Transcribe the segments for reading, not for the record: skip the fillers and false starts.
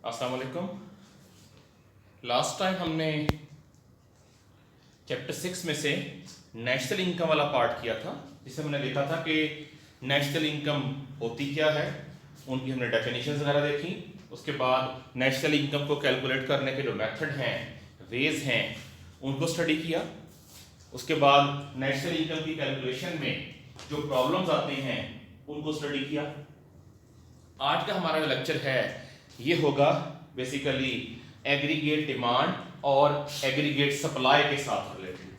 अस्सलाम वालेकुम। Last time हमने चैप्टर 6 में से नेशनल इनकम वाला पार्ट किया था, जिसमें हमने देखा था कि नेशनल इनकम होती क्या है, उनकी हमने डेफिनेशंस वगैरह देखी। उसके बाद नेशनल इनकम को कैलकुलेट करने के जो मेथड हैं, वेज हैं, उनको स्टडी किया। उसके बाद नेशनल इनकम की कैलकुलेशन में जो प्रॉब्लम्स आते हैं उनको स्टडी किया। आज का हमारा जो लेक्चर है ये होगा बेसिकली एग्रीगेट डिमांड और एग्रीगेट सप्लाई के साथ रिलेटेड।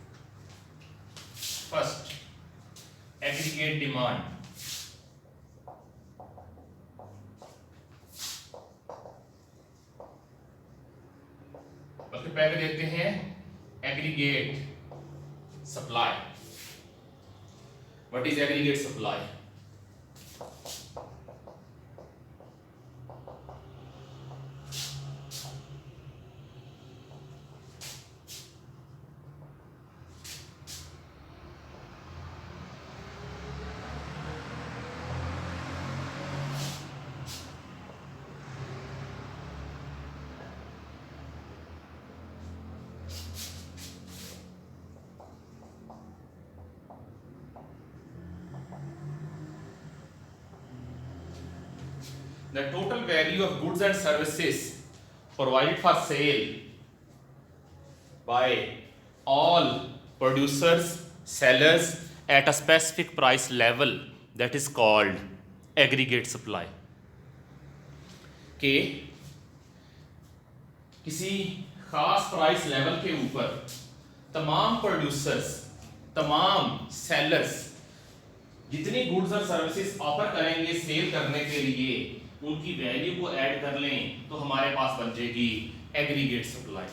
First, aggregate demand. सबसे पहले देखते हैं aggregate supply. What is aggregate supply? The total value of goods and services provided for sale by all producers, sellers at a specific price level, that is called aggregate supply. कि किसी खास price level के ऊपर तमाम producers, तमाम sellers जितनी goods और services offer करेंगे सेल करने के लिए, उनकी वैल्यू को ऐड कर लें तो हमारे पास बन जाएगी एग्रीगेट सप्लाई।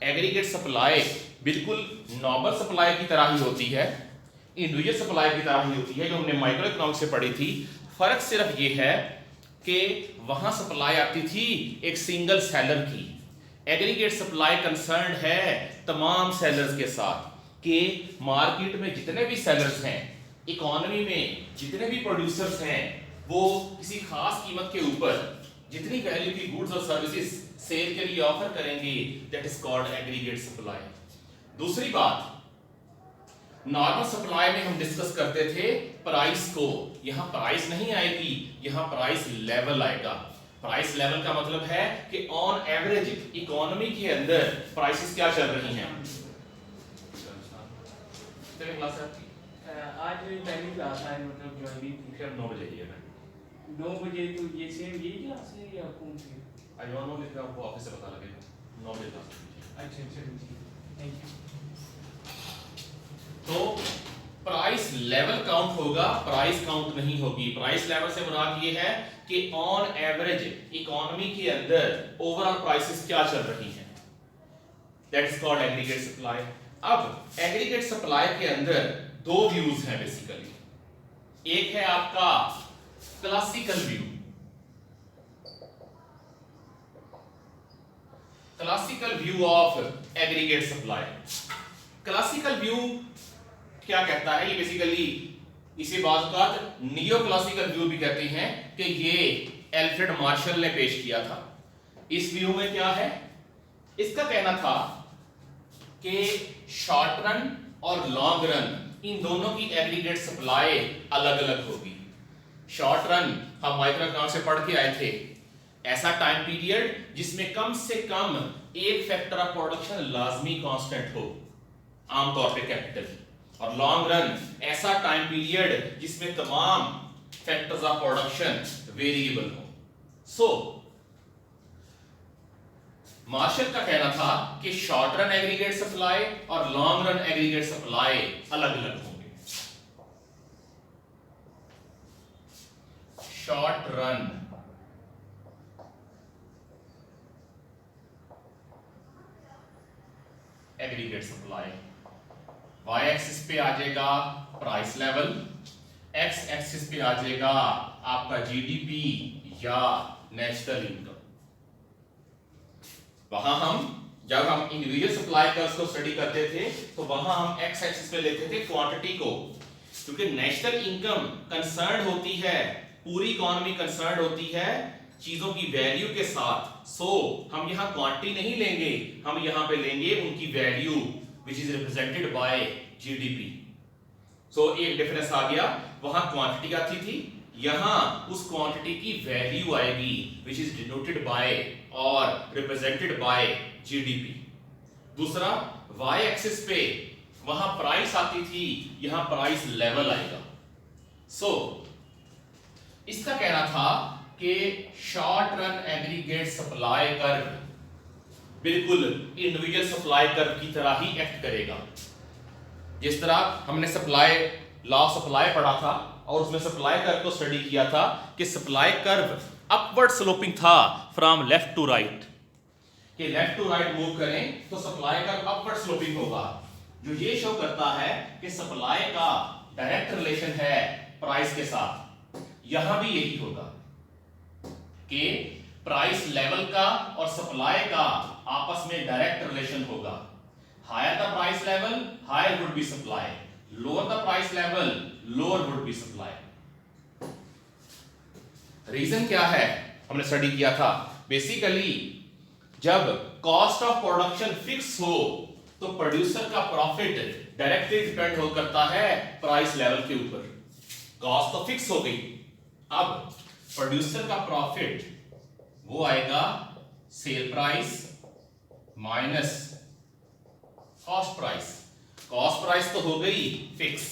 एग्रीगेट सप्लाई बिल्कुल नॉर्मल सप्लाई की तरह ही होती है, इंडिविजुअल सप्लाई की तरह ही होती है जो हमने माइक्रो इकोनॉमिक्स से पढ़ी थी। फर्क सिर्फ ये है कि वहां सप्लाई आती थी एक सिंगल सेलर की। एग्रीगेट सप्लाई कंसर्न है तमाम सेलर्स के साथ कि मार्केट में जितने भी सेलर्स हैं, इकोनॉमी में जितने भी प्रोड्यूसर्स हैं, वो किसी खास कीमत के ऊपर जितनी वैल्यू की गुड्स और सर्विसेज सेल के लिए ऑफर करेंगे, that is called aggregate supply. दूसरी बात, नॉर्मल सप्लाई में हम डिस्कस करते थे प्राइस को। यहां प्राइस नहीं आएगी, यहां प्राइस लेवल आएगा। प्राइस लेवल का मतलब है कि ऑन एवरेज इकोनॉमी के अंदर प्राइसेस क्या चल रही हैं। आज पहली क्लास है, मतलब ज्वाइनिंग थी। फिर 9 बजे आइएगा। 9 बजे तो ये सेम यही क्लास है या कौन सी? आई डोंट नो, लेकिन आपको ऑफिस से पता लगेगा। 9 बजे क्लास है। अच्छा जी, थैंक यू। तो प्राइस लेवल काउंट होगा, प्राइस काउंट नहीं होगी। प्राइस लेवल से मुराद ये है कि ऑन एवरेज इकोनॉमी के अंदर ओवरऑल प्राइसेस क्या चल रही हैं, that is called aggregate supply. अब एग्रीगेट सप्लाई के अंदर दो व्यूज हैं बेसिकली। एक है आपका classical view. Classical view of aggregate supply. Classical view क्या कहता है? ये बेसिकली इसे बात नियो क्लासिकल व्यू भी कहते हैं कि ये एल्फ्रेड मार्शल ने पेश किया था। इस व्यू में क्या है? इसका कहना था कि शॉर्ट रन और लॉन्ग रन, इन दोनों की एग्रीगेट सप्लाई अलग अलग होगी। शॉर्ट रन हम माइक्रो इकोनॉमिक्स से पढ़ के आए थे, ऐसा टाइम पीरियड जिसमें कम से कम एक फैक्टर ऑफ प्रोडक्शन लाजमी कांस्टेंट हो, आमतौर पे कैपिटल। और लॉन्ग रन ऐसा टाइम पीरियड जिसमें तमाम फैक्टर्स ऑफ प्रोडक्शन वेरिएबल हो। सो मार्शल का कहना था कि शॉर्ट रन एग्रीगेट सप्लाई और लॉन्ग रन एग्रीगेट सप्लाई अलग अलग होंगे। Short run aggregate supply, Y axis पे आ जाएगा प्राइस लेवल, एक्स एक्सिस पे आ जाएगा आपका जीडीपी या नेशनल इनकम। वहां जब हम इंडिविजुअल सप्लाई कर्व्स को स्टडी करते थे तो वहां हम एक्स एक्सिस पे लेते थे क्वांटिटी को, क्योंकि नेशनल इनकम कंसर्न होती है, पूरी इकोनॉमी कंसर्न होती है चीजों की वैल्यू के साथ। सो हम यहां क्वांटिटी नहीं लेंगे, हम यहां पे लेंगे उनकी value which is represented by GDP. So एक डिफरेंस आ गया, वहां क्वांटिटी आती थी, यहां उस क्वांटिटी की वैल्यू आएगी विच इज डिनोटेड बाय और रिप्रेजेंटेड बाय जीडीपी। दूसरा y एक्सिस पे वहां प्राइस आती थी, यहां प्राइस लेवल आएगा। सो इसका कहना था कि short run aggregate supply curve बिल्कुल इंडिविजुअल सप्लाई कर्व की तरह ही एक्ट करेगा। जिस तरह हमने सप्लाई लॉ ऑफ सप्लाई पढ़ा था और उसमें सप्लाई कर्व को स्टडी किया था कि सप्लाई कर्व अपवर्ड स्लोपिंग था फ्रॉम लेफ्ट टू राइट, कि लेफ्ट टू राइट मूव करें तो सप्लाई कर्व अपवर्ड स्लोपिंग होगा, जो ये शो करता है कि सप्लाई का डायरेक्ट रिलेशन है प्राइस के साथ। यहां भी यही होगा कि प्राइस लेवल का और सप्लाई का आपस में डायरेक्ट रिलेशन होगा। Higher the price level higher would be supply, lower the price level lower would be supply. Reason क्या है हमने स्टडी किया था, बेसिकली जब कॉस्ट ऑफ प्रोडक्शन फिक्स हो तो प्रोड्यूसर का प्रॉफिट डायरेक्टली डिपेंड हो करता है प्राइस लेवल के ऊपर। कॉस्ट तो फिक्स हो गई, अब प्रोड्यूसर का प्रॉफिट वो आएगा sale price minus cost price. Cost price तो हो गई फिक्स,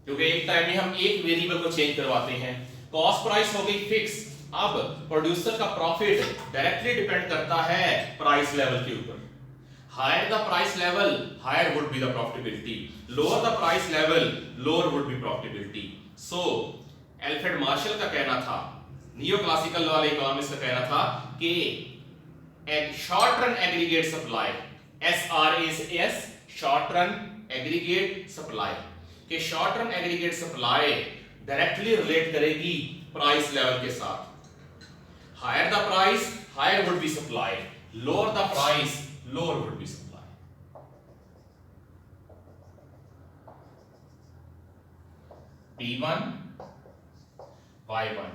क्योंकि एक टाइम में हम एक वेरिएबल को चेंज करवाते हैं। कॉस्ट प्राइस हो गई फिक्स, अब प्रोड्यूसर का प्रॉफिट डायरेक्टली डिपेंड करता है प्राइस लेवल के ऊपर। Higher the price level higher would be the profitability, lower the price level lower would be profitability. So Alfred Marshall का कहना था, नियो क्लासिकल वाले इकोनॉमिस्ट का कहना था कि एक short run aggregate supply, SRAS short run aggregate supply, कि short run aggregate supply directly relate करेगी प्राइस लेवल के साथ। Higher the price higher would be supply, lower the price lower would be supply. P1 Y1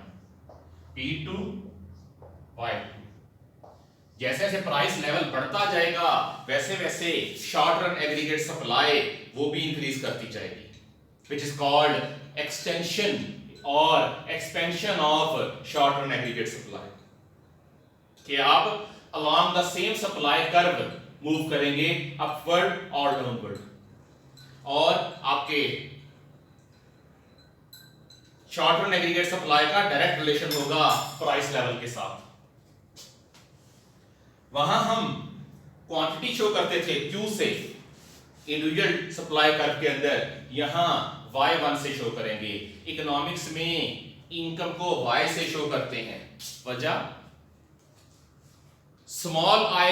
P2 Y2, जैसे जैसे price level बढ़ता जाएगा वैसे वैसे शॉर्ट रन एग्रीगेट सप्लाई वो भी इंक्रीज करती जाएगी, which is called extension और expansion of short run aggregate supply, कि आप along the same supply curve move करेंगे अपवर्ड और डाउनवर्ड, और आपके शॉर्ट रन एग्रीगेट सप्लाई का डायरेक्ट रिलेशन होगा प्राइस लेवल के साथ। वहां हम क्वांटिटी शो करते थे Q से इंडिविजुअल सप्लाई कर्व के अंदर, यहां Y1 से शो करेंगे। इकोनॉमिक्स में इनकम को Y से शो करते हैं, वजह स्मॉल i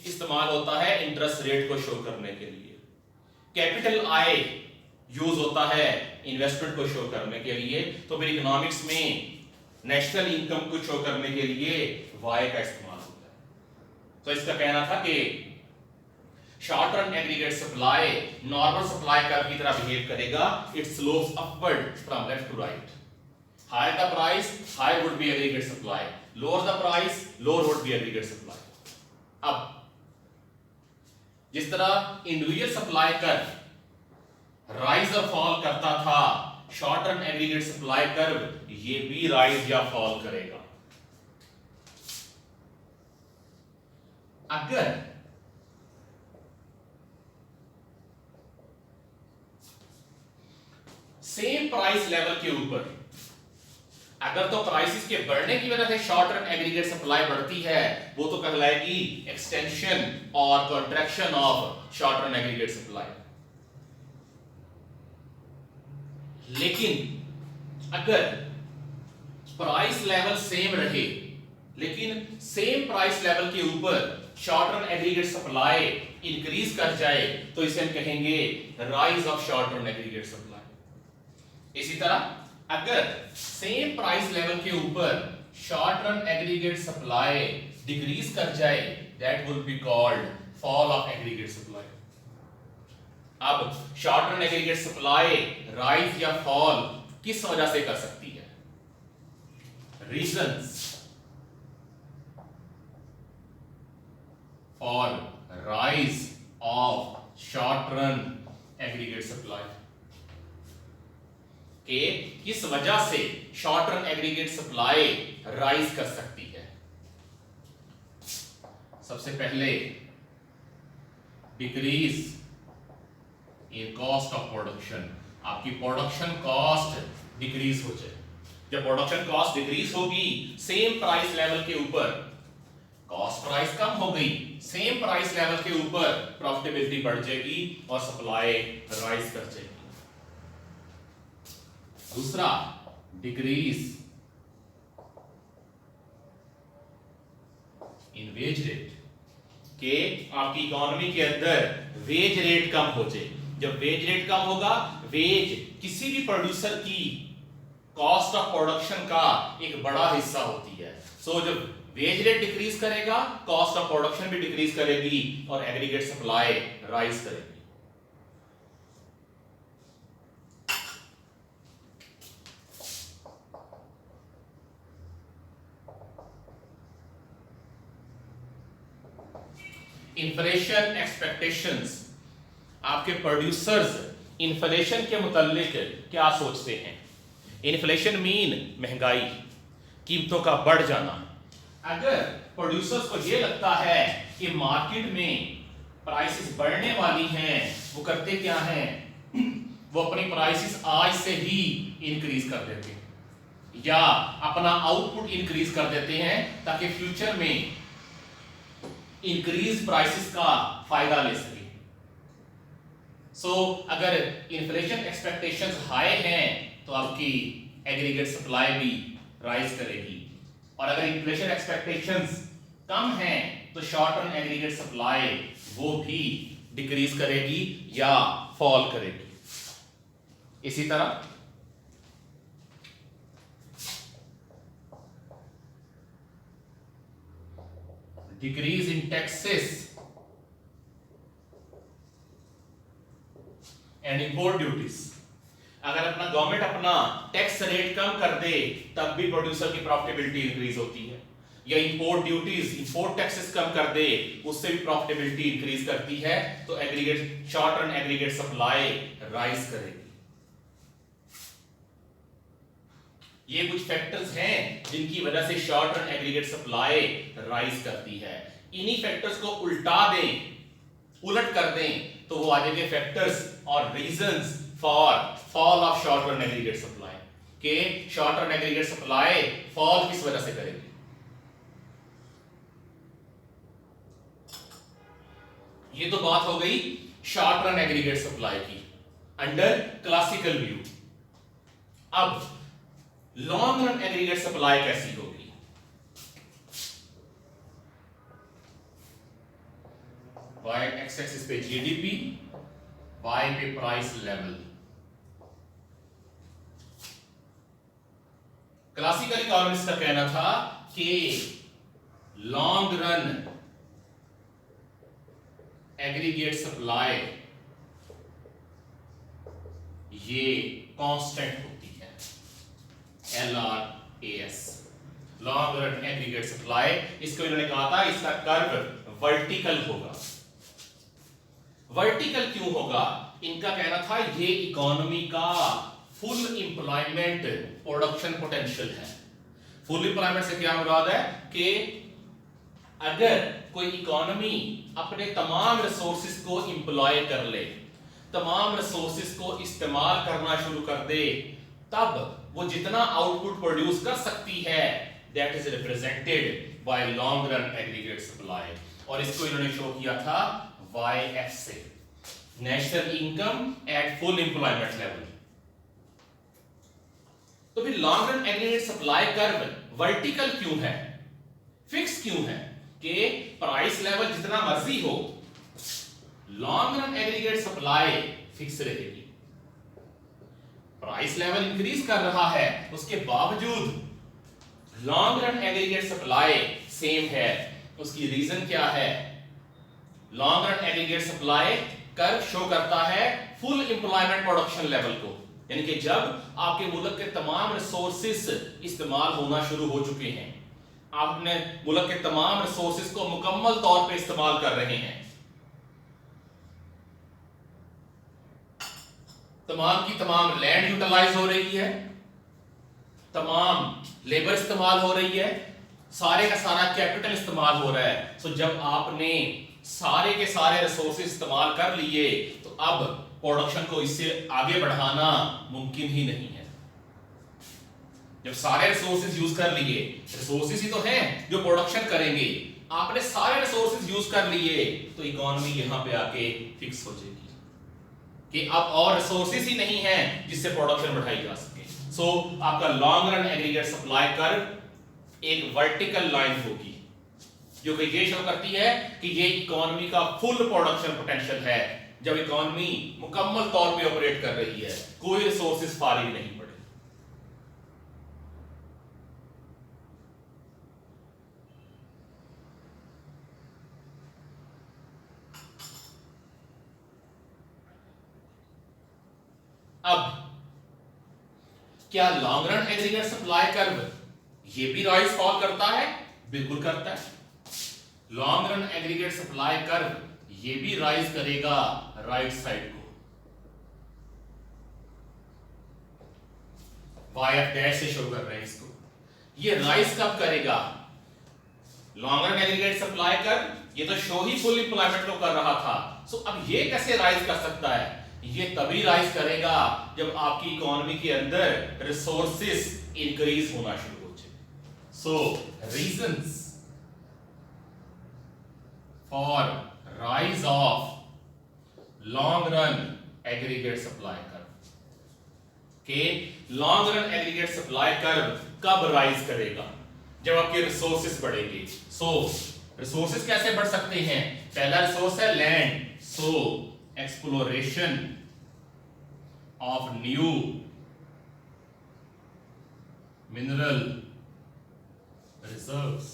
इस्तेमाल होता है इंटरेस्ट रेट को शो करने के लिए, कैपिटल I यूज होता है इन्वेस्टमेंट को शो करने के लिए, तो फिर इकोनॉमिक्स में नेशनल इनकम को शो करने के लिए Y का इस्तेमाल होता है। तो इसका कहना था कि short run aggregate supply normal supply curve की तरह बिहेव करेगा, it slopes upward from left to right. Higher the price higher would be aggregate supply, lower the price lower would be aggregate supply. अब जिस तरह individual supply curve rise और fall करता था, short run aggregate supply curve ये भी rise या fall करेगा। अगर सेम प्राइस लेवल के ऊपर अगर तो प्राइसेस के बढ़ने की वजह से शॉर्ट रन एग्रीगेट सप्लाई बढ़ती है, वो तो कहलाएगी एक्सटेंशन और contraction of short run aggregate supply. लेकिन अगर प्राइस लेवल सेम रहे लेकिन सेम प्राइस लेवल के ऊपर short run aggregate supply increase कर जाए तो इसे हम कहेंगे rise of short run aggregate supply. इसी तरह अगर सेम प्राइस लेवल के ऊपर short run aggregate supply decrease कर जाए, that will be called fall of aggregate supply. अब short run aggregate supply rise या फॉल किस वजह से कर सकती है? reasons for rise of short run aggregate supply, कि किस वजह से short run aggregate supply rise कर सकती है। सबसे पहले decrease in cost of production, आपकी प्रोडक्शन कॉस्ट डिक्रीज हो जाए। जब प्रोडक्शन कॉस्ट डिक्रीज होगी सेम प्राइस लेवल के ऊपर, कॉस्ट प्राइस कम हो गई, सेम प्राइस लेवल के ऊपर प्रॉफिटेबिलिटी बढ़ जाएगी और सप्लाई राइज कर जाएगी। दूसरा डिक्रीज इन वेज रेट, के आपकी इकोनॉमी के अंदर वेज रेट कम हो जाए। जब वेज रेट कम होगा, वेज किसी भी प्रोड्यूसर की कॉस्ट ऑफ प्रोडक्शन का एक बड़ा हिस्सा होती है। सो जब वेज रेट डिक्रीज करेगा, कॉस्ट ऑफ प्रोडक्शन भी डिक्रीज करेगी और एग्रीगेट सप्लाई राइज करेगी। इन्फ्लेशन एक्सपेक्टेशंस, आपके प्रोड्यूसर्स इन्फ्लेशन के मुतालिक क्या सोचते हैं। इन्फ्लेशन मीन महंगाई, कीमतों का बढ़ जाना। अगर प्रोड्यूसर्स को यह लगता है कि मार्केट में प्राइसेस बढ़ने वाली हैं, वो करते क्या हैं, वो अपनी प्राइसेस आज से ही इंक्रीज कर देते हैं या अपना आउटपुट इंक्रीज कर देते हैं ताकि फ्यूचर में इंक्रीज प्राइसेस का फायदा ले सके। सो अगर इन्फ्लेशन एक्सपेक्टेशंस हाई हैं तो आपकी एग्रीगेट सप्लाई भी राइज करेगी, और अगर इन्फ्लेशन एक्सपेक्टेशंस कम हैं तो शॉर्ट रन एग्रीगेट सप्लाई वो भी डिक्रीज करेगी या फॉल करेगी। इसी तरह decrease in taxes and import duties, अगर अपना गवर्नमेंट अपना टैक्स रेट कम कर दे तब भी प्रोड्यूसर की प्रॉफिटेबिलिटी इंक्रीज होती है, या इंपोर्ट ड्यूटीज, इंपोर्ट टैक्सेस कम कर दे उससे भी प्रॉफिटेबिलिटी इंक्रीज करती है, तो aggregate short run aggregate supply rise करेगी। ये कुछ फैक्टर्स हैं जिनकी वजह से short run aggregate supply rise करती है। इन्हीं फैक्टर्स को उल्टा दें, उलट कर दें तो वो आ जाएंगे फैक्टर्स और reasons for fall of short run aggregate supply, के short run aggregate supply fall किस वजह से करेगी। ये तो बात हो गई शॉर्ट रन एग्रीगेट सप्लाई की अंडर क्लासिकल व्यू। अब लॉन्ग रन एग्रीगेट सप्लाई कैसी होगी। वाई एक्स एक्सिस पे जीडीपी, वाई पे प्राइस लेवल। क्लासिकल इकोनॉमिस्ट का कहना था कि लॉन्ग रन एग्रीगेट सप्लाई ये कांस्टेंट होती है, LRAS, long run aggregate supply. इसको इन्होंने कहा था इसका कर्व वर्टिकल होगा। वर्टिकल क्यों होगा, इनका कहना था ये इकोनॉमी का फुल एम्प्लॉयमेंट प्रोडक्शन पोटेंशियल है। फुल एम्प्लॉयमेंट से क्या मुराद है कि अगर कोई इकोनॉमी अपने तमाम रिसोर्सेज को एम्प्लॉय कर ले, तमाम रिसोर्सेज को इस्तेमाल करना शुरू कर दे, तब वो जितना आउटपुट प्रोड्यूस कर सकती है that is represented bye long run aggregate supply. और इसको इन्होंने शो किया था YF से, national income at full employment level. तो फिर long run aggregate supply curve vertical क्यों है, फिक्स क्यों है कि प्राइस लेवल जितना मर्जी हो long run aggregate supply fix रहेगी। प्राइस लेवल इंक्रीज कर रहा है उसके बावजूद long run aggregate supply same है। उसकी रीजन क्या है, long run aggregate supply curve show करता है फुल एम्प्लॉयमेंट प्रोडक्शन लेवल को, यानी कि जब आपके मुल्क के तमाम रिसोर्सेस इस्तेमाल होना शुरू हो चुके हैं, आप अपने मुल्क के तमाम रिसोर्सेस को मुकम्मल तौर पे इस्तेमाल कर रहे हैं, तमाम की तमाम लैंड यूटिलाइज हो रही है, तमाम लेबर इस्तेमाल हो रही है, सारे का सारा कैपिटल इस्तेमाल हो रहा है। सो जब आपने सारे के सारे रिसोर्सेज इस्तेमाल कर लिए तो अब प्रोडक्शन को इससे आगे बढ़ाना मुमकिन ही नहीं है। जब सारे रिसोर्सेज यूज कर लिए, रिसोर्सेज ही तो हैं जो प्रोडक्शन करेंगे, आपने सारे रिसोर्सेज यूज कर लिए तो इकोनॉमी यहां पे आके फिक्स हो जाएगी कि अब और रिसोर्सेज ही नहीं है जिससे प्रोडक्शन बढ़ाई जा सके। सो आपका long run aggregate supply curve एक वर्टिकल लाइन होगी जो कि ये शो करती है कि ये इकोनॉमी का फुल प्रोडक्शन पोटेंशियल है। जब इकोनॉमी मुकम्मल तौर पे ऑपरेट कर रही है, कोई रिसोर्सेज फारिग नहीं पड़े। अब क्या long run aggregate supply curve ये भी राइज फॉल करता है? बिल्कुल करता है। Long run aggregate supply curve ये भी राइज करेगा राइट साइड को, वाई डैश से शो कर रहे हैं इसको। ये राइज कब करेगा? Long run aggregate supply curve ये तो शो ही फुल एम्प्लॉयमेंट को कर रहा था। सो अब ये कैसे राइज कर सकता है? ये तभी राइज करेगा जब आपकी इकोनॉमी के अंदर रिसोर्सेस इंक्रीज होना शुरू हो जाए। So reasons for rise of long run aggregate supply curve के long run aggregate supply curve कब राइज करेगा? जब आपके रिसोर्सेस बढ़ेंगे। सो रिसोर्सेस कैसे बढ़ सकते हैं? पहला रिसोर्स है land. So exploration of new mineral reserves.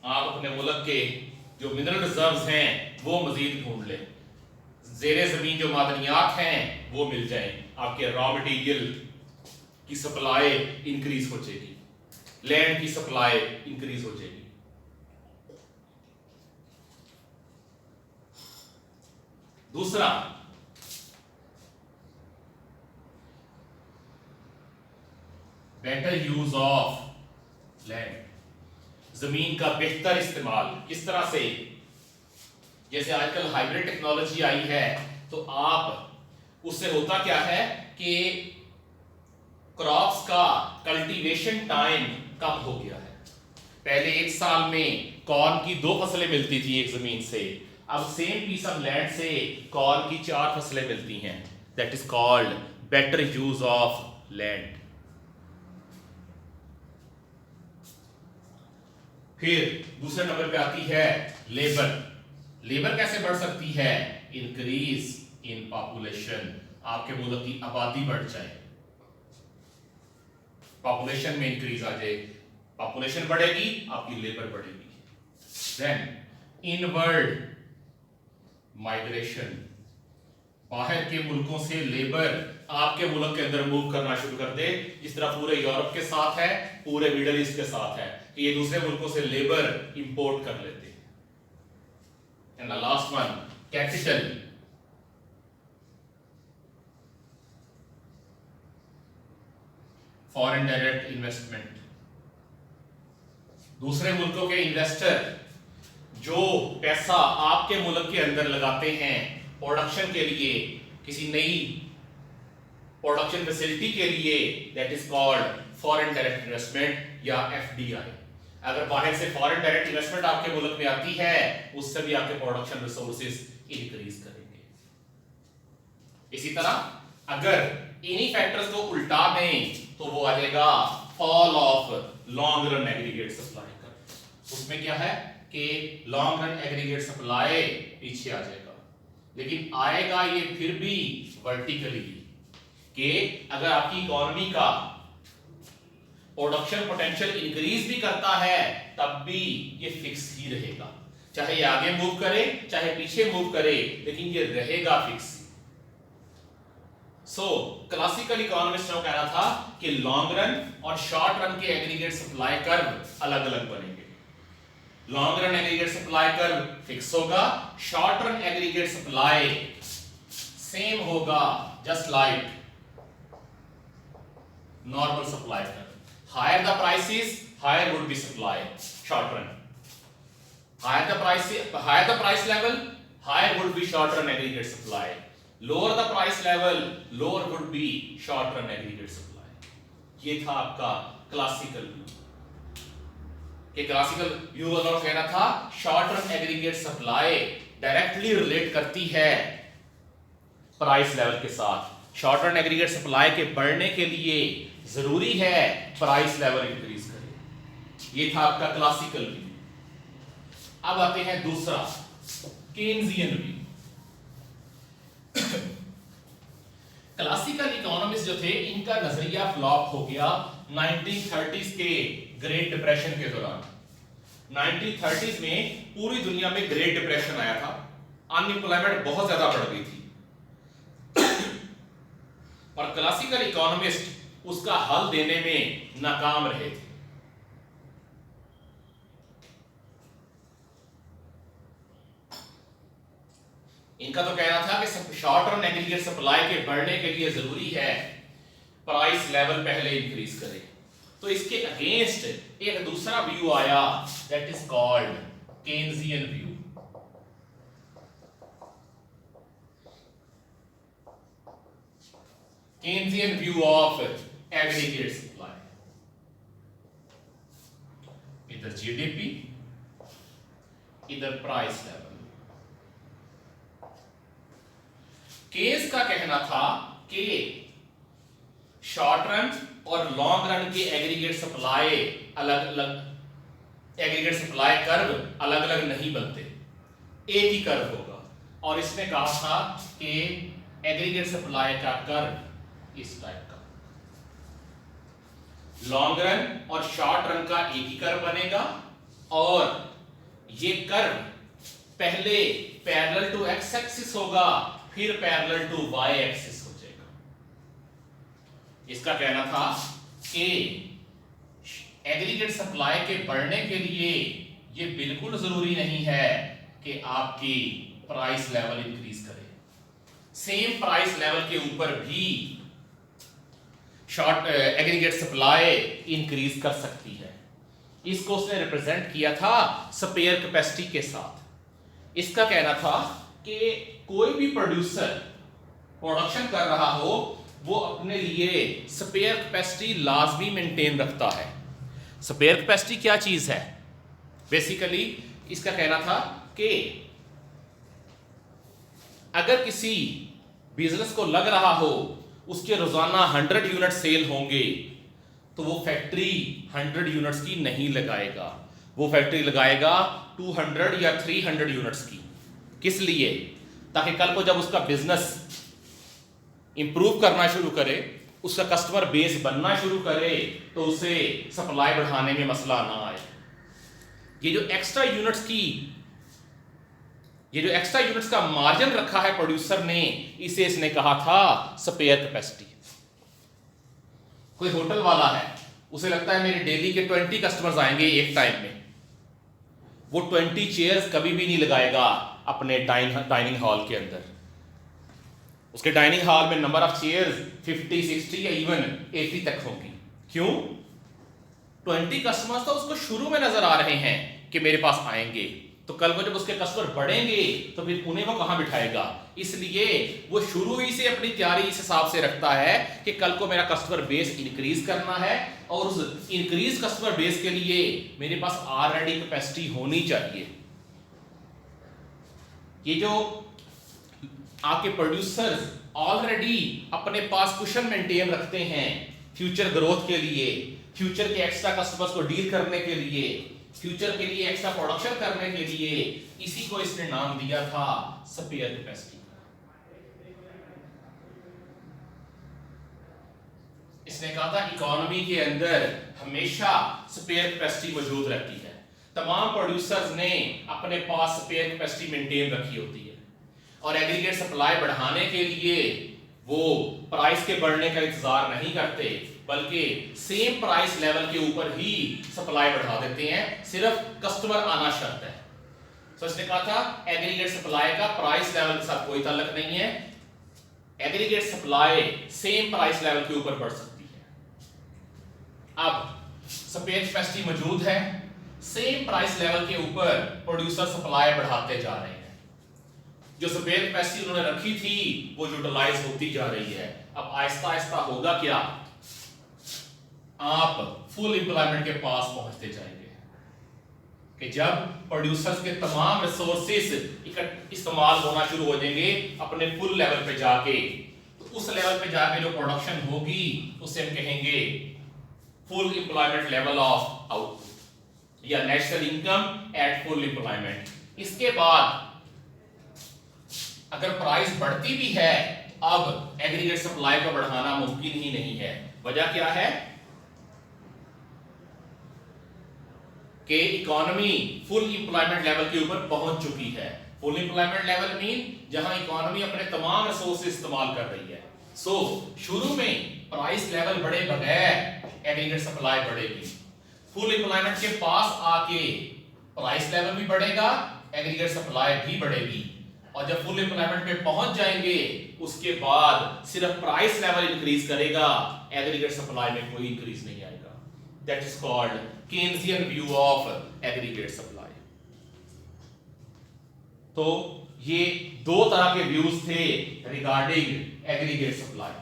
आप अपने मुल्क के जो मिनरल रिजर्व्स हैं वो मजीद ढूंढ लें, ज़ेरे ज़मीन जो मादनियात हैं वो मिल जाएं, आपके रॉ मटेरियल की सप्लाई इंक्रीज हो जाएगी, लैंड की सप्लाई इंक्रीज हो जाएगी। दूसरा, बेटर यूज ऑफ लैंड, जमीन का बेहतर इस्तेमाल। किस तरह से? जैसे आजकल हाइब्रिड टेक्नोलॉजी आई है तो आप उससे होता क्या है कि क्रॉप्स का कल्टीवेशन टाइम कम हो गया है। पहले एक साल में कॉर्न की 2 फसलें मिलती थी एक जमीन से, अब सेम पीस ऑफ लैंड से कॉर्न की 4 फसलें मिलती हैं। That is called better use of land. फिर दूसरे नंबर पे आती है लेबर। लेबर कैसे बढ़ सकती है? Increase in population. आपके मुल्क की आबादी बढ़ जाए, पॉपुलेशन में इंक्रीज आ जाए, पॉपुलेशन बढ़ेगी, आपकी लेबर बढ़ेगी। देन इनवर्ड माइग्रेशन, बाहर के मुल्कों से लेबर आपके मुल्क के अंदर मूव करना शुरू कर दे, जिस तरह पूरे यूरोप के साथ है, पूरे मिडिल ईस्ट के साथ है कि ये दूसरे मुल्कों से लेबर इंपोर्ट कर लेते हैं। And the last one, capital. Foreign direct investment, दूसरे मुल्कों के इन्वेस्टर जो पैसा आपके मुल्क के अंदर लगाते हैं प्रोडक्शन के लिए, किसी नई प्रोडक्शन फैसिलिटी के लिए, that is called foreign direct investment या एफडीआई। अगर बाहर से फॉरेन डायरेक्ट इन्वेस्टमेंट आपके मुल्क में आती है, उससे भी आपके प्रोडक्शन रिसोर्सेज इंक्रीज करेंगे। इसी तरह अगर इन्हीं फैक्टर्स को उल्टा दें तो वो आ जाएगा fall of long run aggregate supply curve. उसमें क्या है कि लॉन्ग रन एग्रीगेट सप्लाई पीछे आ जाएगा, लेकिन आएगा ये फिर भी वर्टिकली कि अगर आपकी इकोनॉमी का प्रोडक्शन पोटेंशियल इंक्रीज भी करता है तब भी ये फिक्स ही रहेगा, चाहे ये आगे मूव करे चाहे पीछे मूव करे, लेकिन ये रहेगा फिक्स। सो क्लासिकल इकोनॉमिस्ट ने कहना था कि लॉन्ग रन और शॉर्ट रन के एग्रीगेट सप्लाई कर्व अलग अलग बनेंगे। Long run aggregate supply curve fix होगा, short run aggregate supply same होगा, just like normal supply curve. Higher the prices, higher would be supply. Short run. Higher the price level, higher would be short run aggregate supply. Lower the price level, lower would be short run aggregate supply. ये था आपका classical view. कि classical view वाला कहना था short run aggregate supply directly relate करती है price level के साथ। शॉर्ट रन एग्रीगेट सप्लाई के बढ़ने के लिए जरूरी है प्राइस लेवल इंक्रीज करे। ये था आपका क्लासिकल व्यू। अब आते हैं दूसरा केन्जियन व्यू। क्लासिकल इकोनॉमिस्ट जो थे इनका नजरिया फ्लॉप हो गया 1930s के ग्रेट डिप्रेशन के दौरान। 1930s में पूरी दुनिया में ग्रेट डिप्रेशन आया था, अनएम्प्लॉयमेंट बहुत ज्यादा बढ़ गई थी और क्लासिकल इकोनॉमिस्ट उसका हल देने में नाकाम रहे थे। इनका तो कहना था कि शॉर्ट रन एग्रीगेट सप्लाई के बढ़ने के लिए जरूरी है प्राइस लेवल पहले इंक्रीज करे। तो इसके अगेंस्ट एक दूसरा व्यू आया that is called Keynesian view. Keynesian view of aggregate supply. Either GDP, either price level. Case का कहना था कि शॉर्ट रन और लॉन्ग रन के एग्रीगेट सप्लाई अलग अलग एग्रीगेट सप्लाई कर्व अलग अलग नहीं बनते, एक ही कर्व होगा। और इसने कहा था कि एग्रीगेट सप्लाई का कर्व इस टाइप का, लॉन्ग रन और शॉर्ट रन का एक ही कर्व बनेगा और ये कर्व पहले पैरेलल टू एक्स एक्सिस होगा, फिर पैरेलल टू वाई एक्सिस हो जाएगा। इसका कहना था कि एग्रीगेट सप्लाई के बढ़ने के लिए ये बिल्कुल जरूरी नहीं है कि आपकी प्राइस लेवल इंक्रीज करे। सेम प्राइस लेवल के ऊपर भी शॉर्ट एग्रीगेट सप्लाई इंक्रीज कर सकती है। इसको उसने रिप्रेजेंट किया था स्पेयर कैपेसिटी के साथ। इसका कहना था कि कोई भी प्रोड्यूसर प्रोडक्शन कर रहा हो वो अपने लिए स्पेयर कैपेसिटी लाजमी मेंटेन रखता है। स्पेयर कैपेसिटी क्या चीज है? बेसिकली इसका कहना था कि अगर किसी बिजनेस को लग रहा हो उसके रोजाना 100 यूनिट सेल होंगे तो वो फैक्ट्री 100 यूनिट्स की नहीं लगाएगा, वो फैक्ट्री लगाएगा 200 या 300 यूनिट्स की। किस लिए? ताकि कल को जब उसका बिजनेस इंप्रूव करना शुरू करे, उसका कस्टमर बेस बनना शुरू करे तो उसे सप्लाई बढ़ाने में मसला ना आए। ये जो एक्स्ट्रा यूनिट्स का मार्जिन रखा है प्रोड्यूसर ने, इसे इसने कहा था स्पेयर कैपेसिटी। कोई होटल वाला है, उसे लगता है मेरे डेली के 20 कस्टमर्स आएंगे एक टाइम में, वो 20 चेयर्स कभी भी नहीं लगाएगा अपने डाइनिंग हॉल के अंदर। उसके डाइनिंग हॉल में नंबर ऑफ चेयर्स 50, 60 या इवन 80 तक होंगी। क्यों? 20 कस्टमर्स तो उसको शुरू में नजर आ रहे हैं कि मेरे पास आएंगे, तो कल को जब उसके कस्टमर बढ़ेंगे तो फिर उन्हें वो कहां बिठाएगा। इसलिए वो शुरू ही से अपनी तैयारी इस हिसाब से रखता है कि कल को मेरा कस्टमर बेस इंक्रीज करना है और उस इंक्रीज कस्टमर बेस के लिए मेरे पास ऑलरेडी कैपेसिटी होनी चाहिए। ये जो आपके प्रोड्यूसर्स ऑलरेडी अपने पास कुशन मेंटेन रखते हैं फ्यूचर ग्रोथ के लिए, फ्यूचर के एक्स्ट्रा कस्टमर्स को डील करने के लिए, फ्यूचर के लिए एक्स्ट्रा प्रोडक्शन करने के लिए, इसी को इसने नाम दिया था स्पेयर कैपेसिटी। इसने कहा था इकोनॉमी के अंदर हमेशा स्पेयर कैपेसिटी मौजूद रहती है। तमाम प्रोड्यूसर्स ने अपने पास स्पेयर कैपेसिटी मेंटेन रखी होती है और एग्रीगेट सप्लाई बढ़ाने के लिए वो प्राइस के बढ़ने का इंतजार नहीं करते, बल्कि सेम प्राइस लेवल के ऊपर ही सप्लाई बढ़ा देते हैं, सिर्फ कस्टमर आना शर्त है। तो इसने कहा था एग्रीगेट सप्लाई का प्राइस लेवल के साथ कोई ताल्लुक नहीं है, aggregate supply same price level के ऊपर बढ़ सकती है। अब स्पेयर कैपेसिटी मौजूद है, सेम प्राइस लेवल के ऊपर प्रोड्यूसर सप्लाई बढ़ाते जा रहे हैं, जो स्पेयर कैपेसिटी उन्होंने रखी थी वो यूटिलाइज होती जा रही है। अब आहिस्ता आहिस्ता होगा क्या, आप फुल एम्प्लॉयमेंट के पास पहुंचते जाएंगे कि जब प्रोड्यूसर्स के तमाम रिसोर्सेस इस्तेमाल होना शुरू हो जाएंगे अपने फुल लेवल पे जाके, तो उस लेवल पे जाके जो प्रोडक्शन होगी उसे हम कहेंगे full employment level of output या national income at full employment. इसके बाद अगर प्राइस बढ़ती भी है, अब एग्रीगेट सप्लाई को बढ़ाना मुमकिन ही नहीं है। वजह क्या है कि इकोनॉमी फुल एम्प्लॉयमेंट लेवल के ऊपर पहुंच चुकी है। फुल एम्प्लॉयमेंट लेवल मीन जहां इकोनॉमी अपने तमाम रिसोर्सेज इस्तेमाल कर रही है। सो शुरू में प्राइस लेवल बढ़े बगैर एग्रीगेट सप्लाई बढ़ेगी, फुल एम्प्लॉयमेंट के पास आके प्राइस लेवल भी बढ़ेगा, एग्रीगेट सप्लाई भी बढ़ेगी, और जब फुल एम्प्लॉयमेंट पे पहुंच जाएंगे उसके बाद सिर्फ प्राइस लेवल इंक्रीज करेगा, एग्रीगेट सप्लाई में कोई इंक्रीज नहीं आएगा। That is called Keynesian view of aggregate supply. तो ये दो तरह के व्यूज थे regarding aggregate supply.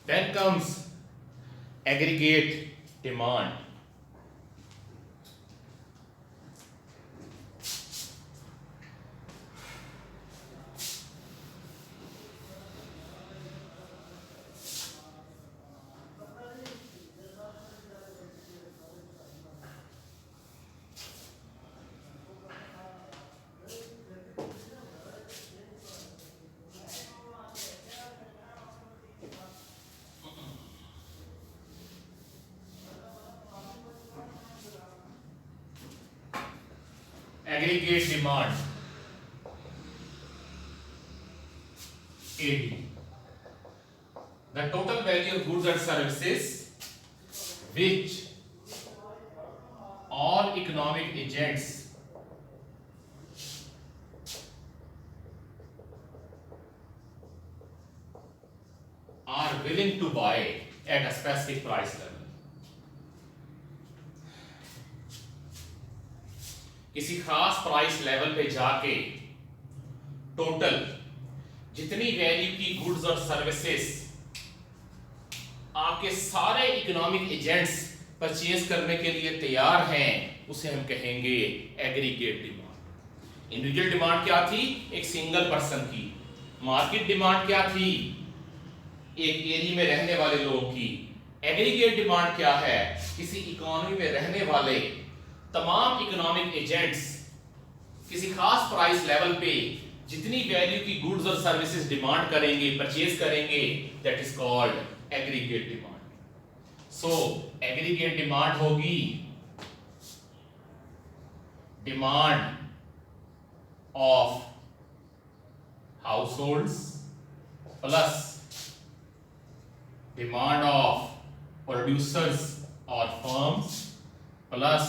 Then comes aggregate demand. Aggregate demand AD, the total value of goods and services which all economic agents are willing to buy at a specific price level. किसी खास price level पे जाके total जितनी value की goods और services आपके सारे economic agents purchase करने के लिए तैयार हैं, उसे हम कहेंगे एग्रीगेट डिमांड। इंडिविजुअल डिमांड क्या थी, एक सिंगल पर्सन की। मार्केट डिमांड क्या थी, एक एरिया में रहने वाले लोगों की। एग्रीगेट डिमांड क्या है, किसी इकोनॉमी में रहने वाले तमाम इकोनॉमिक एजेंट्स किसी खास प्राइस लेवल पे जितनी वैल्यू की गुड्स और सर्विसेज डिमांड करेंगे, परचेज करेंगे, that is called aggregate demand. So aggregate demand होगी demand of households plus demand of producers or firms plus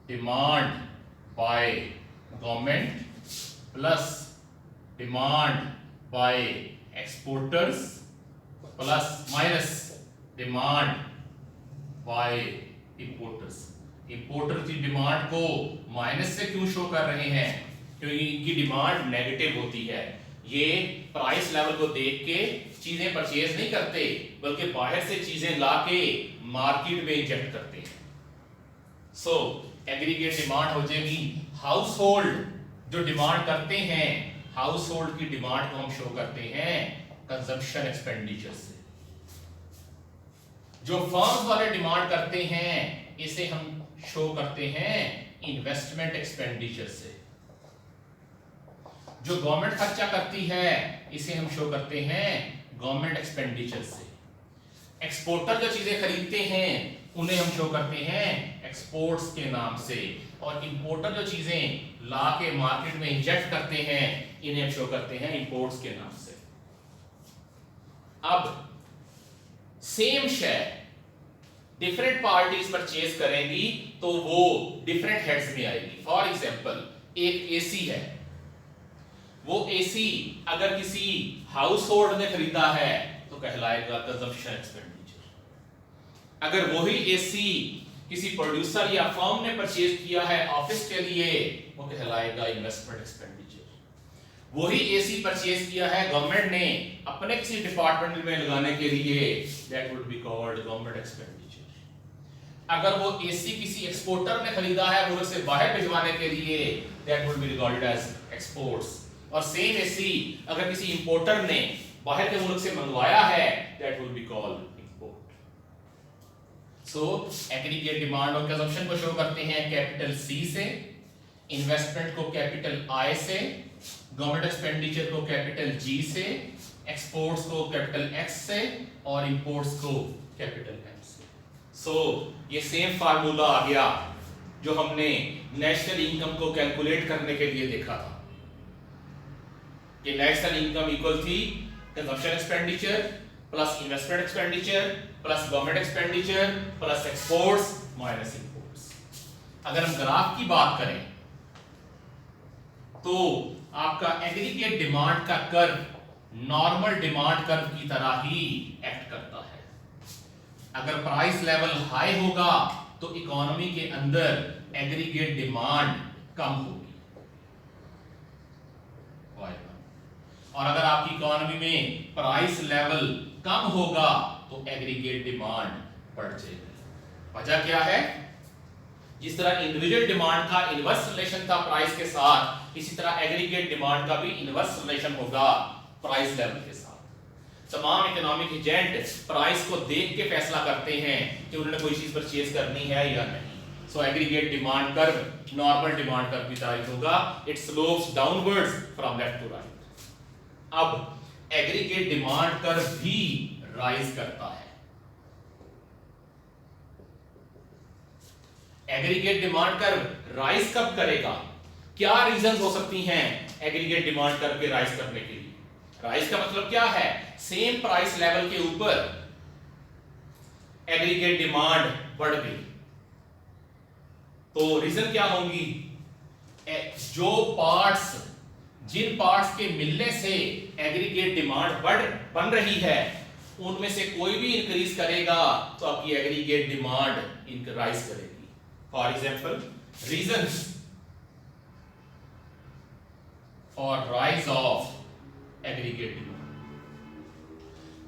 demand by government plus demand by exporters plus minus demand by importers। Importer की demand को minus से क्यों show कर रहे हैं? क्योंकि इनकी डिमांड नेगेटिव होती है। ये प्राइस लेवल को देख के चीजें परचेज नहीं करते, बल्कि बाहर से चीजें लाके मार्केट में इंजेक्ट करते हैं। सो एग्रीगेट डिमांड हो जाएगी हाउस होल्ड जो डिमांड करते हैं, हाउस होल्ड की डिमांड को हम शो करते हैं कंजम्पशन एक्सपेंडिचर से। जो फर्म्स वाले डिमांड करते हैं इसे हम शो करते हैं इन्वेस्टमेंट एक्सपेंडिचर से। जो गवर्नमेंट खर्चा करती है इसे हम शो करते हैं गवर्नमेंट एक्सपेंडिचर से। एक्सपोर्टर जो चीजें खरीदते हैं उन्हें हम शो करते हैं एक्सपोर्ट्स के नाम से, और इंपोर्टर जो चीजें ला के मार्केट में इंजेक्ट करते हैं इन्हें हम शो करते हैं इंपोर्ट्स के नाम से। अब same share different parties purchase करेंगी तो वो डिफरेंट हेड्स में आएगी। फॉर एग्जांपल एक एसी है, वो एसी अगर किसी हाउस होल्ड ने खरीदा है तो कहलाएगा कंजम्पशन एक्सपेंडिचर। अगर वही एसी किसी प्रोड्यूसर या फर्म ने परचेज किया है ऑफिस के लिए वो कहलाएगा इन्वेस्टमेंट एक्सपेंडिचर। वही एसी परचेज किया है गवर्नमेंट ने अपने किसी डिपार्टमेंट में लगाने के लिए, that would be called government expenditure. अगर वो एसी किसी एक्सपोर्टर ने खरीदा है मुल्क से बाहर भिजवाने के लिए, that would be regarded as exports. और सेम एसी अगर किसी इंपोर्टर ने बाहर के मुल्क से मंगवाया है, that will be called import. So aggregate demand और कंजम्पशन को शो करते हैं कैपिटल सी से, इन्वेस्टमेंट को कैपिटल आई से, गवर्नमेंट एक्सपेंडिचर को कैपिटल जी से, एक्सपोर्ट्स को कैपिटल एक्स से और इंपोर्ट्स को कैपिटल एम से। सो ये सेम फार्मूला आ गया जो हमने नेशनल इनकम को कैलकुलेट करने के लिए देखा था कि नेशनल इनकम इक्वल थी consumption expenditure plus investment expenditure plus government expenditure plus exports minus imports. अगर हम ग्राफ की बात करें तो आपका एग्रीगेट डिमांड का कर्व नॉर्मल डिमांड कर्व की तरह ही एक्ट करता है। अगर प्राइस लेवल हाई होगा तो इकोनॉमी के अंदर एग्रीगेट डिमांड कम होगी, और अगर आपकी इकोनॉमी में प्राइस लेवल कम होगा तो एग्रीगेट डिमांड बढ़ जाएगी। वजह क्या है? जिस तरह इंडिविजुअल डिमांड का इनवर्स रिलेशन था प्राइस के साथ, इसी तरह एग्रीगेट डिमांड का भी इनवर्स रिलेशन होगा प्राइस लेवल के साथ। तमाम इकोनॉमिक एजेंट प्राइस को देख के फैसला करते हैं कि उन्होंने कोई चीज परचेज करनी है या नहीं। So aggregate demand curve normal demand curve की तरह होगा, it slopes downwards from left to right. अब एग्रीगेट डिमांड कर्व भी राइज करता है। एग्रीगेट डिमांड कर्व राइज कब करेगा? क्या रीजंस हो सकती हैं एग्रीगेट डिमांड कर्व के राइज करने के लिए? राइज का मतलब क्या है? सेम प्राइस लेवल के ऊपर एग्रीगेट डिमांड बढ़ गई तो रीजन क्या होंगी? जिन पार्ट्स के मिलने से एग्रीगेट डिमांड बन रही है उनमें से कोई भी इंक्रीज करेगा तो आपकी एग्रीगेट डिमांड इंक्रीज करेगी। For example reasons for rise of aggregate demand.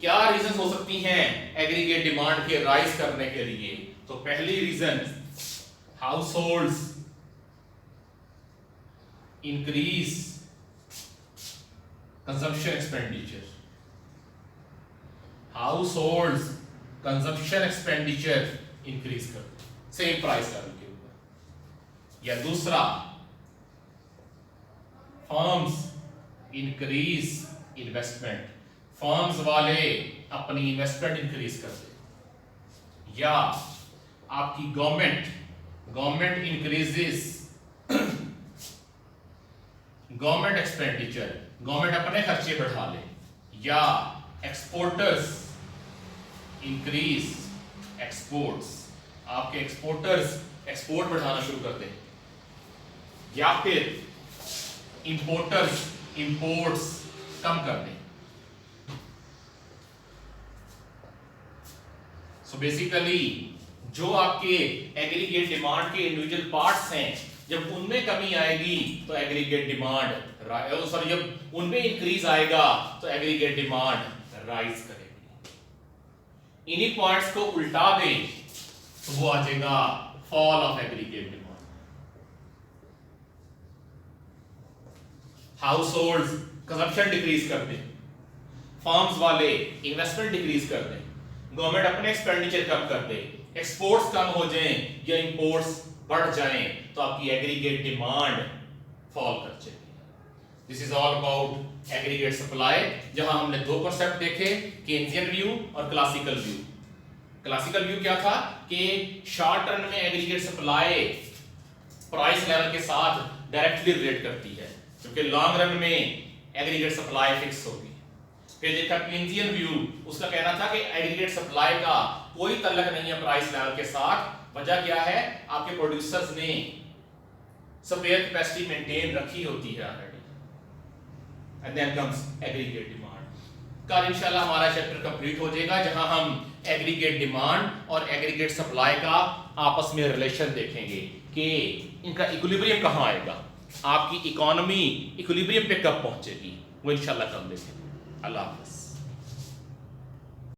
क्या रीजंस हो सकती हैं एग्रीगेट डिमांड के राइज करने के लिए? तो पहली reason, households increase consumption expenditure। households consumption expenditure increase करते सेम प्राइस लेवल के ऊपर। या दूसरा, firms increase investment, firms वाले अपनी इन्वेस्टमेंट इंक्रीज करते। या आपकी government increases government expenditure, government अपने खर्चे बढ़ा ले, या एक्सपोर्टर्स इंक्रीज एक्सपोर्ट्स, आपके एक्सपोर्टर्स एक्सपोर्ट बढ़ाना शुरू कर दें, या फिर इंपोर्टर्स इंपोर्ट्स कम कर दें। सो बेसिकली जो आपके एग्रीगेट डिमांड के इंडिविजुअल पार्ट्स हैं, जब उनमें कमी आएगी तो एग्रीगेट डिमांड सॉरी जब उनमें इंक्रीज आएगा तो एग्रीगेट डिमांड राइज करेगी। इन्हीं पॉइंट्स को उल्टा दें तो वो आ जाएगा fall of aggregate demand. House hold consumption decrease कर दें, फर्म्स वाले इन्वेस्टमेंट डिक्रीज कर दें, गवर्नमेंट अपने एक्सपेंडिचर कम कर दे, एक्सपोर्ट्स कम हो जाएं या इंपोर्ट्स बढ़ जाएं तो आपकी एग्रीगेट डिमांड फॉल कर जाएगी। This is all about aggregate supply, जहां हमने दो कॉन्सेप्ट देखे, केन्जियन व्यू और क्लासिकल व्यू। क्लासिकल व्यू क्या था कि शॉर्ट टर्म में एग्रीगेट सप्लाई प्राइस लेवल के साथ डायरेक्टली रिलेट करती है, क्योंकि लॉन्ग रन में एग्रीगेट सप्लाई फिक्स होगी। फिर देखा केन्जियन व्यू, उसका कहना था कि एग्रीगेट सप्लाई का कोई तल्लक नहीं है प्राइस लेवल के साथ। वजह क्या है, आपके प्रोड्यूसर्स ने स्पेयर कैपेसिटी मेंटेन रखी होती है already, and then comes aggregate demand. कल इंशाल्लाह हमारा चैप्टर कंप्लीट हो जाएगा, जहां हम एग्रीगेट डिमांड और एग्रीगेट सप्लाई का आपस में रिलेशन देखेंगे कि इनका इक्विलिब्रियम कहां आएगा, आपकी इकोनॉमी इक्विलिब्रियम पे कब पहुंचेगी, वो इंशाल्लाह कल देखेंगे। अल्लाह हाफ़िज़।